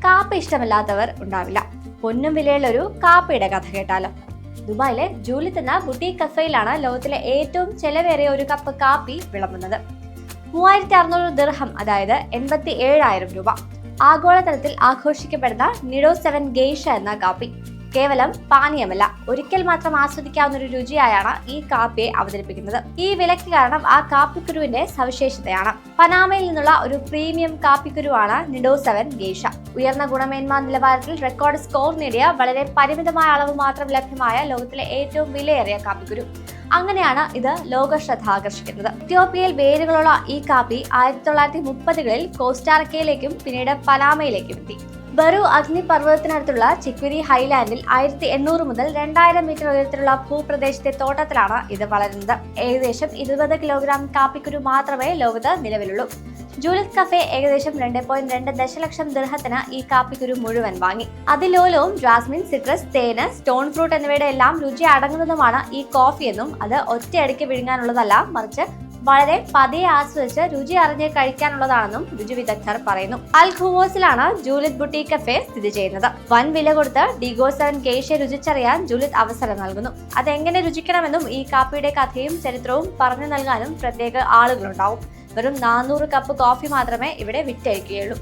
കാപ്പി ഇഷ്ടമില്ലാത്തവർ ഉണ്ടാവില്ല. പൊന്നും വിലയുള്ള ഒരു കാപ്പിയുടെ കഥ കേട്ടാലോ. ദുബായിലെ ജൂലിത്ത് എന്ന ബുട്ടീക് കഫേയിലാണ് ലോകത്തിലെ ഏറ്റവും ചെലവേറിയ ഒരു കപ്പ് കാപ്പി വിളമ്പുന്നത്. 3600 ദിർഹം, അതായത് 87,000 രൂപ. ആഗോളതലത്തിൽ ആഘോഷിക്കപ്പെടുന്ന നിഡോ 7 ഗെയ്ഷ എന്ന കാപ്പി കേവലം പാനീയമല്ല, ഒരിക്കൽ മാത്രം ആസ്വദിക്കാവുന്ന ഒരു രുചിയായാണ് ഈ കാപ്പിയെ അവതരിപ്പിക്കുന്നത്. ഈ വിലയ്ക്ക് കാരണം ആ കാപ്പിക്കുരുവിന്റെ സവിശേഷതയാണ്. പനാമയിൽ നിന്നുള്ള ഒരു പ്രീമിയം കാപ്പിക്കുരുവാണ് നിഡോ 7 ഗെയ്ഷ. ഉയർന്ന ഗുണമേന്മ നിലവാരത്തിൽ റെക്കോർഡ് സ്കോർ നേടിയ വളരെ പരിമിതമായ അളവ് മാത്രം ലഭ്യമായ ലോകത്തിലെ ഏറ്റവും വിലയേറിയ കാപ്പിക്കുരു. അങ്ങനെയാണ് ഇത് ലോകശ്രദ്ധ ആകർഷിക്കുന്നത്. എത്യോപ്യയിൽ വേരുകളുള്ള ഈ കാപ്പി 1930കളിൽ കോസ്റ്റാറിക്കയിലേക്കും പിന്നീട് പനാമയിലേക്കും എത്തി. ബറു അഗ്നിപർവ്വതത്തിനടുത്തുള്ള ചിക്വിരി ഹൈലാൻഡിൽ 1800 മുതൽ 2000 മീറ്റർ ഉയരത്തിലുള്ള ഭൂപ്രദേശത്തെ തോട്ടത്തിലാണ് ഇത് വളരുന്നത്. ഏകദേശം 20 കിലോഗ്രാം കാപ്പിക്കുരു മാത്രമേ ലോകത്ത് നിലവിലുള്ളൂ. ജൂലിത്ത് കഫേ ഏകദേശം 2.2 ദശലക്ഷം ദിർഹത്തിന് ഈ കാപ്പിക്കുരു മുഴുവൻ വാങ്ങി. അതിലോലവും ജാസ്മിൻ, സിട്രസ്, തേന്, സ്റ്റോൺ ഫ്രൂട്ട് എന്നിവയുടെ എല്ലാം രുചി അടങ്ങുന്നതുമാണ് ഈ കോഫി എന്നും അത് ഒറ്റയടിക്ക് വിഴുങ്ങാനുള്ളതല്ല, മറിച്ച് വളരെ പതിയെ ആസ്വദിച്ച് രുചി അറിഞ്ഞ് കഴിക്കാനുള്ളതാണെന്നും രുചി വിദഗ്ധർ പറയുന്നു. അൽ ഖുവോസിലാണ് ജൂലിത്ത് ബുട്ടീക് കഫേ സ്ഥിതി ചെയ്യുന്നത്. വൻ വില കൊടുത്ത് ഡിഗോ 7 ഗെയ്ഷയെ രുചിച്ചറിയാൻ ജൂലിത്ത് അവസരം നൽകുന്നു. അതെങ്ങനെ രുചിക്കണമെന്നും ഈ കാപ്പിയുടെ കഥയും ചരിത്രവും പറഞ്ഞു നൽകാനും പ്രത്യേക ആളുകളുണ്ടാവും. വെറും 400 കപ്പ് കോഫി മാത്രമേ ഇവിടെ വിറ്റഴിക്കുകയുള്ളൂ.